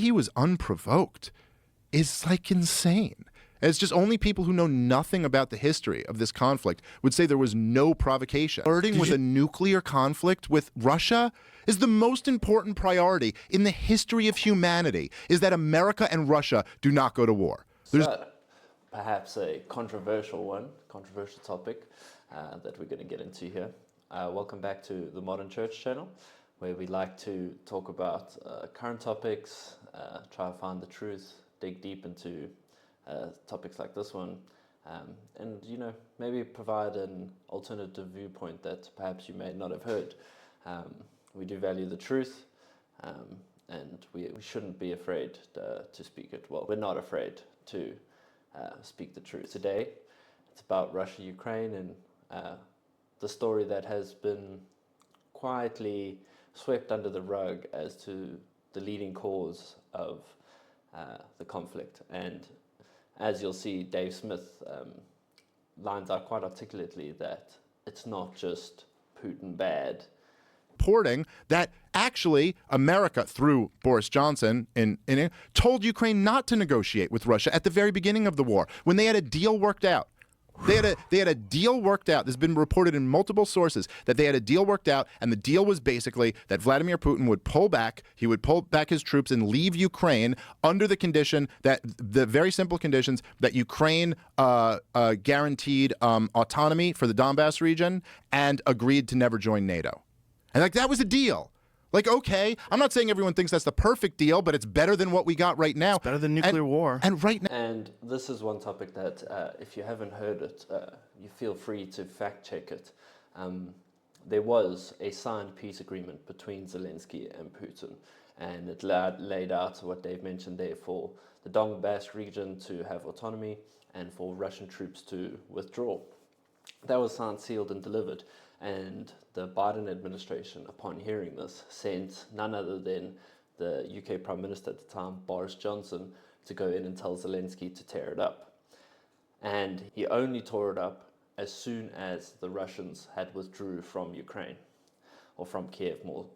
He was unprovoked is like insane. It's just only people who know nothing about the history of this conflict would say there was no provocation. Flirting with a nuclear conflict with Russia is the most important priority in the history of humanity, is that America and Russia do not go to war. So, perhaps a controversial topic that we're going to get into here. Welcome back to the Modern Church channel, where we like to talk about current topics, try to find the truth, dig deep into topics like this one, and maybe provide an alternative viewpoint that perhaps you may not have heard. We do value the truth, and we shouldn't be afraid to speak it. Well, we're not afraid to speak the truth. Today, it's about Russia, Ukraine, and the story that has been quietly swept under the rug as to the leading cause of the conflict. And as you'll see, Dave Smith lines out quite articulately that it's not just Putin bad. Reporting that actually America, through Boris Johnson, told Ukraine not to negotiate with Russia at the very beginning of the war, when they had a deal worked out. They had a deal worked out. There's been reported in multiple sources that they had a deal worked out, and the deal was basically that Vladimir Putin would pull back. He would pull back his troops and leave Ukraine under the condition that the very simple conditions that Ukraine guaranteed autonomy for the Donbass region and agreed to never join NATO. And that was a deal. Okay, I'm not saying everyone thinks that's the perfect deal, but it's better than what we got right now. It's better than nuclear war. And right now. And this is one topic that, if you haven't heard it, you feel free to fact check it. There was a signed peace agreement between Zelensky and Putin, and it laid out what Dave mentioned there for the Donbass region to have autonomy and for Russian troops to withdraw. That was signed, sealed, and delivered. And the Biden administration, upon hearing this, sent none other than the UK Prime Minister at the time, Boris Johnson, to go in and tell Zelensky to tear it up. And he only tore it up as soon as the Russians had withdrew from Ukraine, or from Kiev more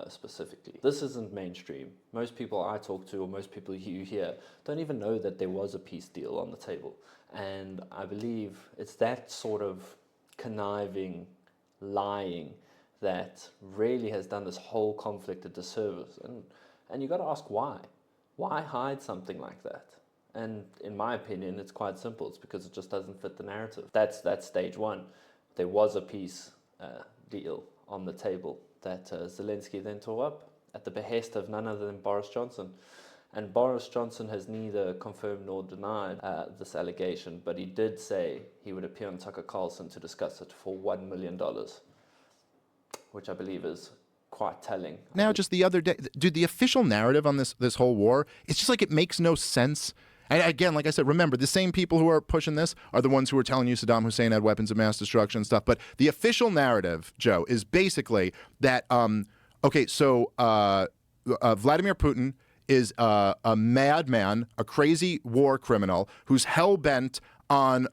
specifically. This isn't mainstream. Most people I talk to, or most people you hear, don't even know that there was a peace deal on the table. And I believe it's that sort of conniving lying that really has done this whole conflict a disservice. And you got to ask why. Why hide something like that? And in my opinion, it's quite simple. It's because it just doesn't fit the narrative. That's stage one. There was a peace deal on the table that Zelensky then tore up at the behest of none other than Boris Johnson. And Boris Johnson has neither confirmed nor denied this allegation, but he did say he would appear on Tucker Carlson to discuss it for $1 million, which I believe is quite telling. Now, just the other day, dude, the official narrative on this whole war, it's just it makes no sense. And again, like I said, remember, the same people who are pushing this are the ones who are telling you Saddam Hussein had weapons of mass destruction and stuff. But the official narrative, Joe, is basically that, Vladimir Putin is a madman, a crazy war criminal who's hell-bent on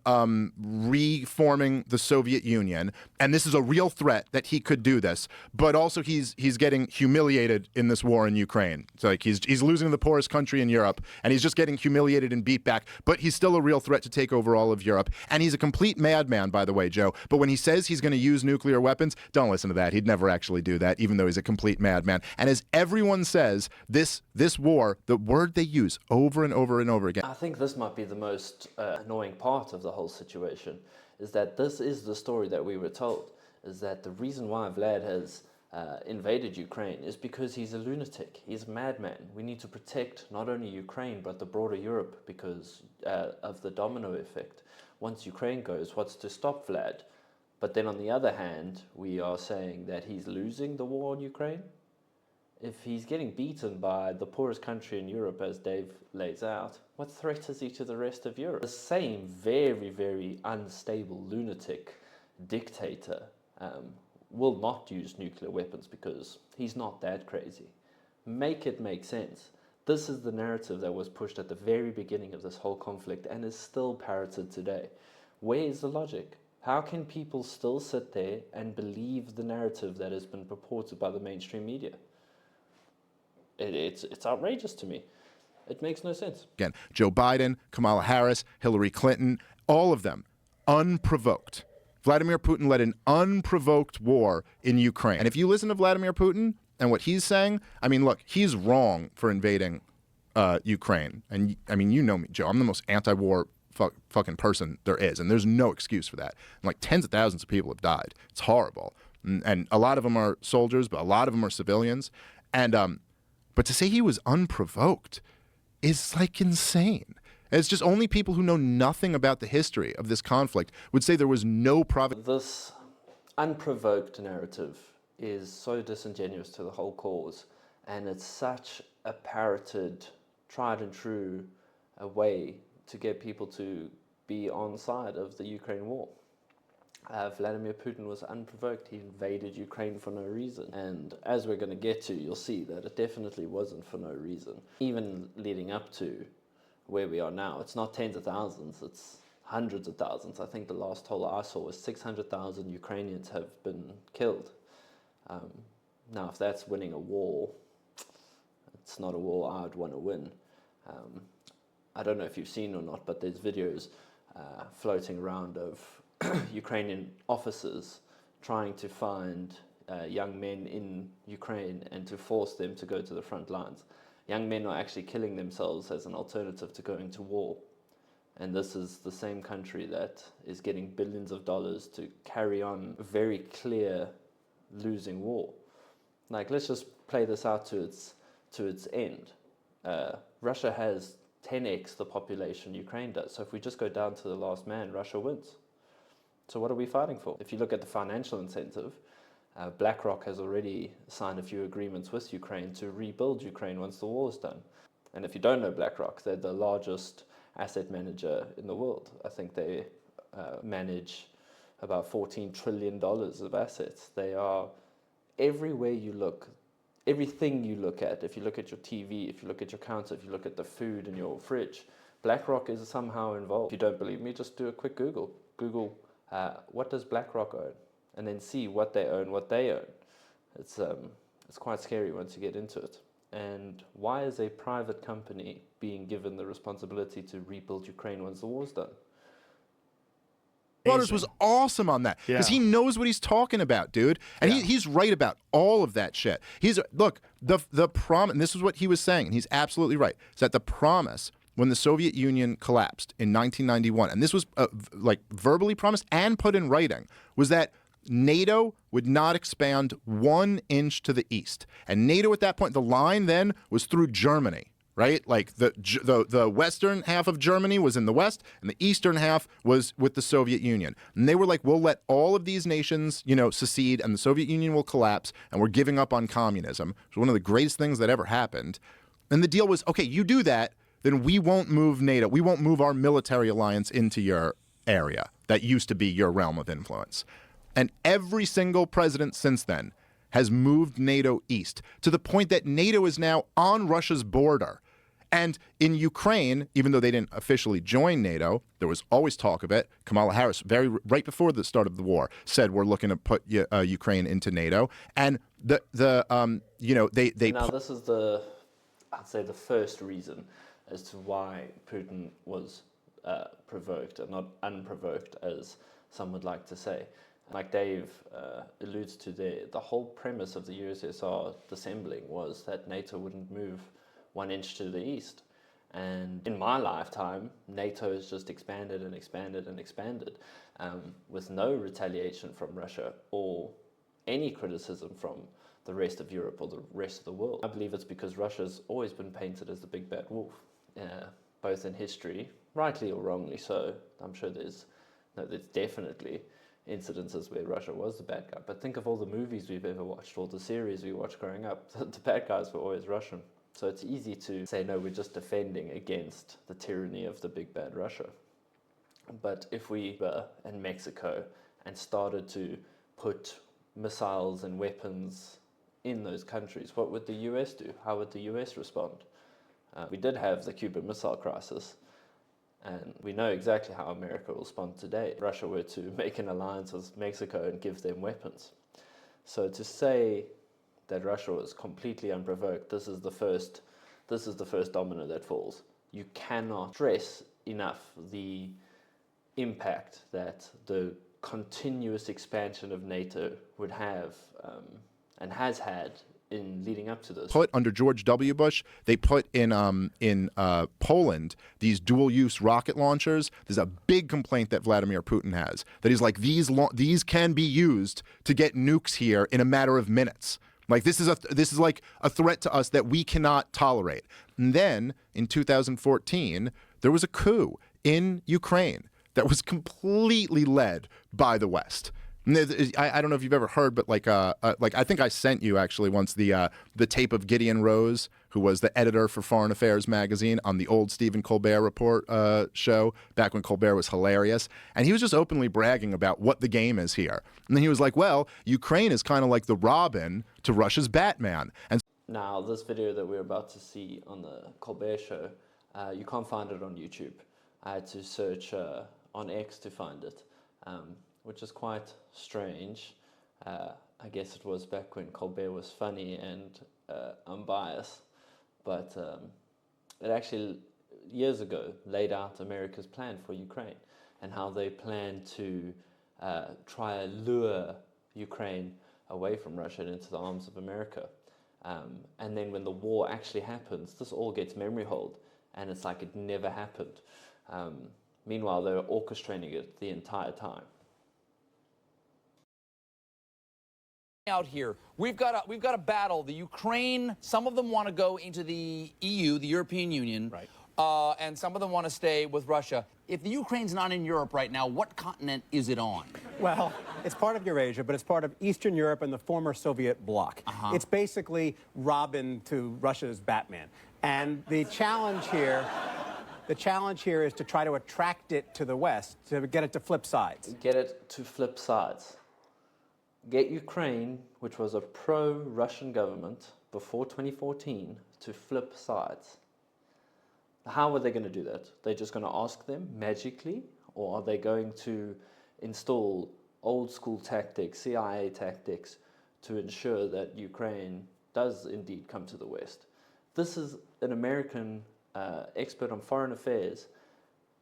reforming the Soviet Union, and this is a real threat that he could do this. But also, he's getting humiliated in this war in Ukraine. So he's losing to the poorest country in Europe, and he's just getting humiliated and beat back. But he's still a real threat to take over all of Europe. And he's a complete madman, by the way, Joe. But when he says he's going to use nuclear weapons, don't listen to that. He'd never actually do that, even though he's a complete madman. And as everyone says, this war, the word they use over and over and over again. I think this might be the most annoying part of the whole situation, is that this is the story that we were told, is that the reason why Vlad has invaded Ukraine is because he's a lunatic, he's a madman. We need to protect not only Ukraine but the broader Europe because of the domino effect. Once Ukraine goes, what's to stop Vlad? But then on the other hand, we are saying that he's losing the war in Ukraine. If he's getting beaten by the poorest country in Europe, as Dave lays out, what threat is he to the rest of Europe? The same very, very unstable lunatic dictator will not use nuclear weapons because he's not that crazy. Make it make sense. This is the narrative that was pushed at the very beginning of this whole conflict and is still parroted today. Where is the logic? How can people still sit there and believe the narrative that has been purported by the mainstream media? It's outrageous to me. It makes no sense. Again, Joe Biden, Kamala Harris, Hillary Clinton, all of them, unprovoked. Vladimir Putin led an unprovoked war in Ukraine. And if you listen to Vladimir Putin and what he's saying, I mean, look, he's wrong for invading Ukraine. And I mean, you know me, Joe. I'm the most anti-war fucking person there is. And there's no excuse for that. And like tens of thousands of people have died. It's horrible. And a lot of them are soldiers, but a lot of them are civilians. And but to say he was unprovoked is like insane. It's just only people who know nothing about the history of this conflict would say there was no provocation. This unprovoked narrative is so disingenuous to the whole cause, and it's such a parroted, tried and true way to get people to be on side of the Ukraine war. Vladimir Putin was unprovoked. He invaded Ukraine for no reason. And as we're going to get to, you'll see that it definitely wasn't for no reason. Even leading up to where we are now, it's not tens of thousands, it's hundreds of thousands. I think the last toll I saw was 600,000 Ukrainians have been killed. Now, if that's winning a war, it's not a war I'd want to win. I don't know if you've seen or not, but there's videos floating around of Ukrainian officers trying to find young men in Ukraine and to force them to go to the front lines. Young men are actually killing themselves as an alternative to going to war. And this is the same country that is getting billions of dollars to carry on a very clear losing war. Like, let's just play this out to its end. Russia has 10x the population Ukraine does. So if we just go down to the last man, Russia wins. So what are we fighting for? If you look at the financial incentive, BlackRock has already signed a few agreements with Ukraine to rebuild Ukraine once the war is done. And if you don't know BlackRock, they're the largest asset manager in the world. I think they manage about $14 trillion of assets. They are everywhere you look, everything you look at. If you look at your TV, if you look at your counter, if you look at the food in your fridge, BlackRock is somehow involved. If you don't believe me, just do a quick Google. Google, what does BlackRock own? And then see what they own, what they own. It's quite scary once you get into it. And why is a private company being given the responsibility to rebuild Ukraine once the war's done? Waters was awesome on that because he knows what he's talking about, dude. And he's right about all of that shit. Look, the promise, and this is what he was saying, and he's absolutely right, is that the promise when the Soviet Union collapsed in 1991, and this was like verbally promised and put in writing, was that NATO would not expand 1 inch to the east. And NATO at that point, the line then was through Germany, right? Like the western half of Germany was in the west, and the eastern half was with the Soviet Union. And they were like, we'll let all of these nations, secede, and the Soviet Union will collapse, and we're giving up on communism. It was one of the greatest things that ever happened. And the deal was, okay, you do that, then we won't move NATO. We won't move our military alliance into your area that used to be your realm of influence. And every single president since then has moved NATO east to the point that NATO is now on Russia's border. And in Ukraine, even though they didn't officially join NATO, there was always talk of it. Kamala Harris, right before the start of the war, said we're looking to put Ukraine into NATO. And they now this is I'd say the first reason as to why Putin was provoked and not unprovoked, as some would like to say. Like Dave alludes to there, the whole premise of the USSR dissembling was that NATO wouldn't move 1 inch to the east. And in my lifetime, NATO has just expanded and expanded and expanded with no retaliation from Russia or any criticism from the rest of Europe or the rest of the world. I believe it's because Russia's always been painted as the big bad wolf, both in history, rightly or wrongly so. I'm sure there's definitely incidences where Russia was the bad guy. But think of all the movies we've ever watched, all the series we watched growing up. The bad guys were always Russian. So it's easy to say, no, we're just defending against the tyranny of the big bad Russia. But if we were in Mexico and started to put missiles and weapons in those countries, what would the US do? How would the US respond? We did have the Cuban Missile Crisis, and we know exactly how America will respond today if Russia were to make an alliance with Mexico and give them weapons. So to say that Russia was completely unprovoked, this is the first domino that falls. You cannot stress enough the impact that the continuous expansion of NATO would have and has had in leading up to this. Put under George W. Bush, they put in Poland these dual-use rocket launchers. There's a big complaint that Vladimir Putin has, that he's like, these can be used to get nukes here in a matter of minutes. Like, this is like a threat to us that we cannot tolerate. And then in 2014, there was a coup in Ukraine that was completely led by the West. I don't know if you've ever heard, but like I think I sent you actually once the tape of Gideon Rose, who was the editor for Foreign Affairs magazine on the old Stephen Colbert Report show back when Colbert was hilarious, and he was just openly bragging about what the game is here. And then he was like, "Well, Ukraine is kind of like the Robin to Russia's Batman." And now this video that we're about to see on the Colbert show, you can't find it on YouTube. I had to search on X to find it. Which is quite strange. I guess it was back when Colbert was funny and unbiased, but it actually, years ago, laid out America's plan for Ukraine and how they plan to try and lure Ukraine away from Russia and into the arms of America. And then when the war actually happens, this all gets memory hold, and it's like it never happened. Meanwhile, they were orchestrating it the entire time. Out here, we've got a battle. The Ukraine, some of them want to go into the EU, the European Union, right. And some of them want to stay with Russia. If the Ukraine's not in Europe right now, what continent is it on? Well, it's part of Eurasia, but it's part of Eastern Europe and the former Soviet bloc. It's basically Robin to Russia's Batman. And the challenge here is to try to attract it to the West, to get it to flip sides. Get it to flip sides. Get Ukraine, which was a pro-Russian government before 2014, to flip sides. How are they going to do that? They're just going to ask them magically, or are they going to install old school tactics, CIA tactics, to ensure that Ukraine does indeed come to the West? This is an American expert on foreign affairs,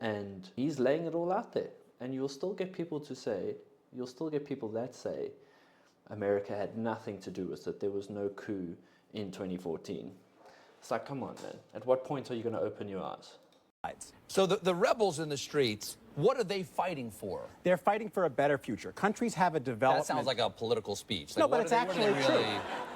and he's laying it all out there. And you'll still get people that say, America had nothing to do with it. There was no coup in 2014. It's like, come on, man. At what point are you going to open your eyes? So the rebels in the streets, what are they fighting for? They're fighting for a better future. Countries have a development... That sounds like a political speech. No, Like, but it's actually true.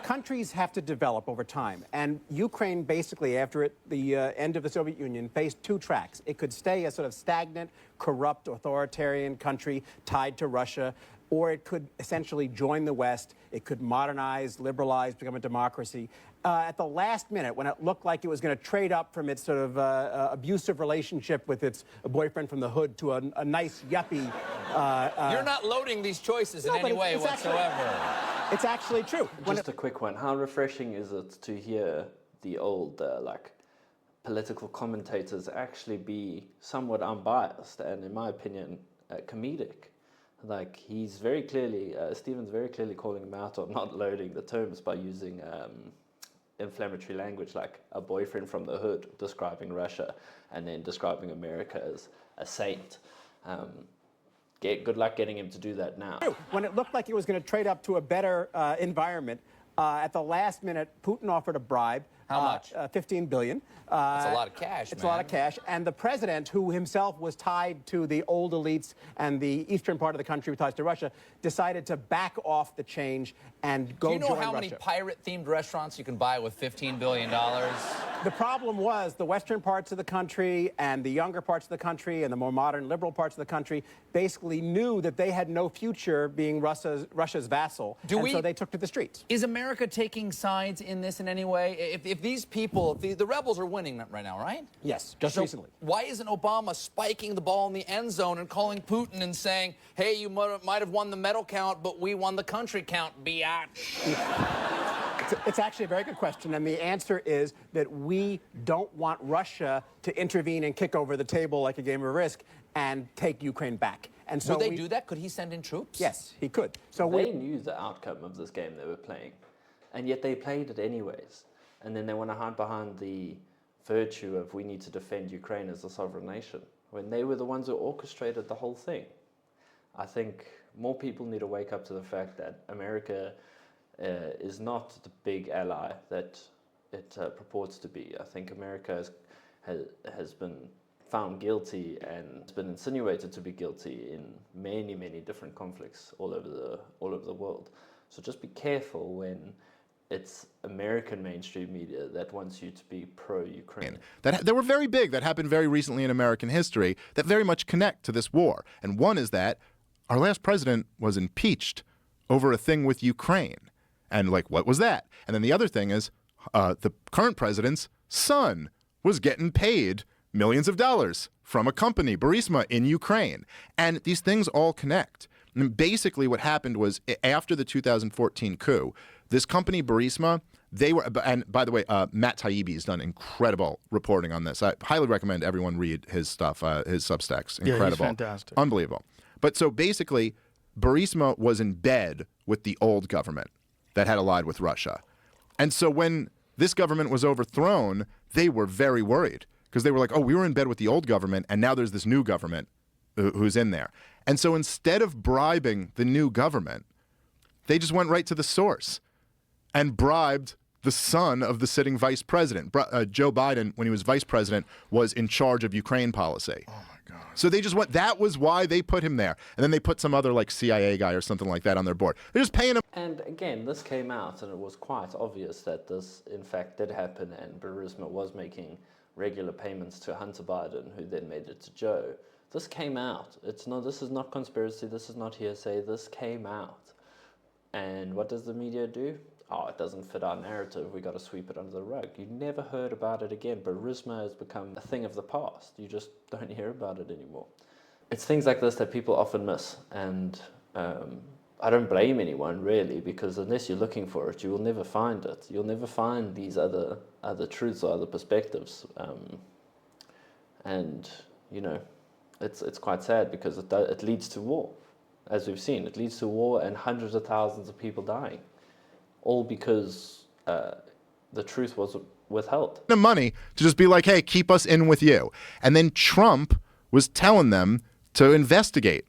Countries have to develop over time. And Ukraine, basically, after the end of the Soviet Union, faced two tracks. It could stay a sort of stagnant, corrupt, authoritarian country tied to Russia, or it could essentially join the West. It could modernize, liberalize, become a democracy. At the last minute, when it looked like it was going to trade up from its sort of abusive relationship with its boyfriend from the hood to a nice yuppie... You're not loading these choices in any way whatsoever. It's actually true. Just a quick one. How refreshing is it to hear the old, political commentators actually be somewhat unbiased and, in my opinion, comedic? Like, he's very clearly, Stephen's very clearly calling him out on not loading the terms by using inflammatory language like a boyfriend from the hood describing Russia and then describing America as a saint. Good luck getting him to do that now. When it looked like it was going to trade up to a better environment, at the last minute, Putin offered a bribe. How much? 15 billion. That's a lot of cash, It's a lot of cash. And the president, who himself was tied to the old elites and the eastern part of the country with ties to Russia, decided to back off the change and go join Russia. Do you know how many pirate-themed restaurants you can buy with $15 billion? The problem was the western parts of the country and the younger parts of the country and the more modern liberal parts of the country basically knew that they had no future being Russia's vassal. So they took to the streets. Is America taking sides in this in any way? If these people, the rebels are winning right now, right? Yes, just recently. Why isn't Obama spiking the ball in the end zone and calling Putin and saying, hey, you might have won the medal count, but we won the country count, biatch? It's actually a very good question, and the answer is that we don't want Russia to intervene and kick over the table like a game of Risk and take Ukraine back. And so would they do that? Could he send in troops? Yes, he could. So they knew the outcome of this game they were playing. and yet they played it anyways. And then they want to hide behind the virtue of we need to defend Ukraine as a sovereign nation, when they were the ones who orchestrated the whole thing. I think more people need to wake up to the fact that America is not the big ally that it purports to be. I think America has been found guilty and has been insinuated to be guilty in many, many different conflicts all over the world. So just be careful when it's American mainstream media that wants you to be pro-Ukraine. That were very big, that happened very recently in American history, that very much connect to this war. And one is that our last president was impeached over a thing with Ukraine. And like, what was that? And then the other thing is the current president's son was getting paid millions of dollars from a company, Burisma, in Ukraine. And these things all connect. And basically what happened was after the 2014 coup, this company, Burisma, they were, and by the way, Matt Taibbi has done incredible reporting on this. I highly recommend everyone read his stuff, his Substacks. Incredible. Yeah, he's fantastic. Unbelievable. But so basically, Burisma was in bed with the old government that had allied with Russia. And so when this government was overthrown, they were very worried because they were like, oh, we were in bed with the old government, and now there's this new government who's in there. And so instead of bribing the new government, they just went right to the source and bribed the son of the sitting vice president. Joe Biden, when he was vice president, was in charge of Ukraine policy. Oh my God. So they just went, that was why they put him there. And then they put some other like CIA guy or something like that on their board. They're just paying him. And again, this came out and it was quite obvious that this in fact did happen, and Burisma was making regular payments to Hunter Biden, who then made it to Joe. This came out. This is not conspiracy, this is not hearsay, this came out. And what does the media do? Oh, it doesn't fit our narrative, we got to sweep it under the rug. You never heard about it again. Burisma has become a thing of the past. You just don't hear about it anymore. It's things like this that people often miss, and I don't blame anyone really, because unless you're looking for it, you will never find it. You'll never find these other truths or other perspectives. And, you know, it's quite sad because it leads to war. As we've seen, it leads to war and hundreds of thousands of people dying. All because the truth was withheld. The money to just be like, hey, keep us in with you. And then Trump was telling them to investigate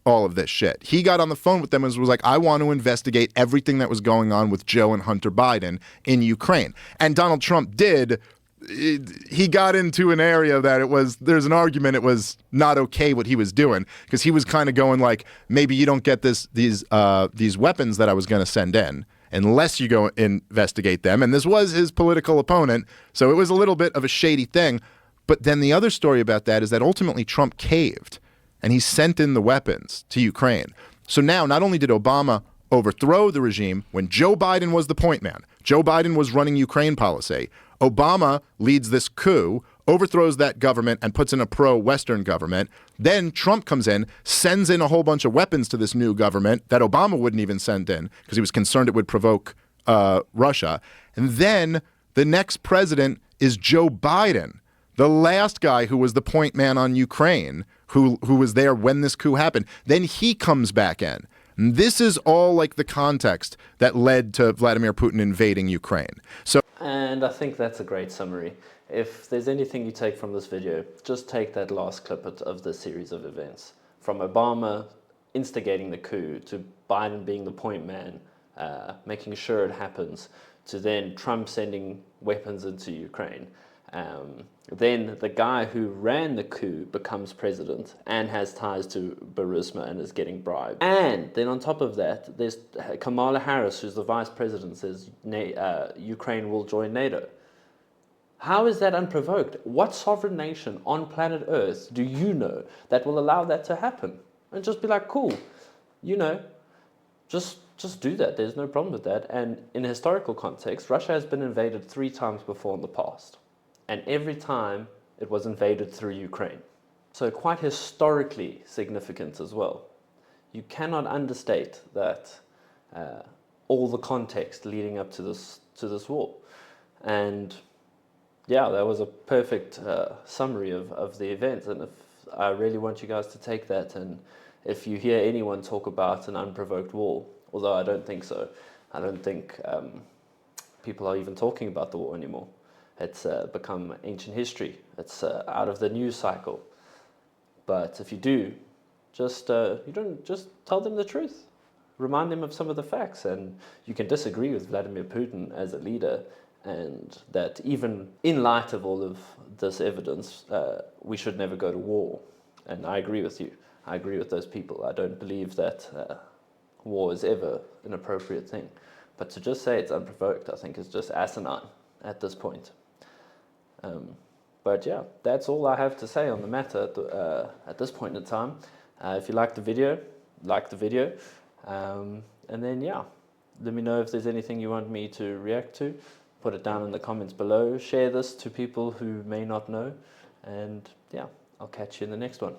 all of this shit. He got on the phone with them and was like, I want to investigate everything that was going on with Joe and Hunter Biden in Ukraine. And Donald Trump did. He got into an area that there's an argument it was not okay what he was doing, because he was kind of going like, maybe you don't get these weapons that I was going to send in unless you go investigate them. And this was his political opponent, so it was a little bit of a shady thing. But then the other story about that is that ultimately Trump caved, and he sent in the weapons to Ukraine. So now not only did Obama overthrow the regime when Joe Biden was the point man, Joe Biden was running Ukraine policy, Obama leads this coup, overthrows that government and puts in a pro-Western government. Then Trump comes in, sends in a whole bunch of weapons to this new government that Obama wouldn't even send in because he was concerned it would provoke Russia. And then the next president is Joe Biden, the last guy who was the point man on Ukraine, who was there when this coup happened. Then he comes back in. And this is all like the context that led to Vladimir Putin invading Ukraine. And I think that's a great summary. If there's anything you take from this video, just take that last clip of this series of events. From Obama instigating the coup, to Biden being the point man, making sure it happens, to then Trump sending weapons into Ukraine. Then the guy who ran the coup becomes president and has ties to Burisma and is getting bribed. And then on top of that, there's Kamala Harris, who's the vice president, says Ukraine will join NATO. How is that unprovoked? What sovereign nation on planet Earth do you know that will allow that to happen? And just be like, cool, you know, just do that. There's no problem with that. And in a historical context, Russia has been invaded 3 times before in the past. And every time it was invaded through Ukraine. So quite historically significant as well. You cannot understate that all the context leading up to this war. And yeah, that was a perfect summary of the event. And if I really want you guys to take that, and if you hear anyone talk about an unprovoked war, although I don't think so, I don't think people are even talking about the war anymore. It's become ancient history. It's out of the news cycle. But if you do, just tell them the truth. Remind them of some of the facts, and you can disagree with Vladimir Putin as a leader, and that even in light of all of this evidence, we should never go to war. And I agree with you. I agree with those people. I don't believe that war is ever an appropriate thing. But to just say it's unprovoked, I think is just asinine at this point. But yeah, that's all I have to say on the matter at this point in time. If you like the video, like the video. And then, yeah, let me know if there's anything you want me to react to. Put it down in the comments below. Share this to people who may not know. And yeah, I'll catch you in the next one.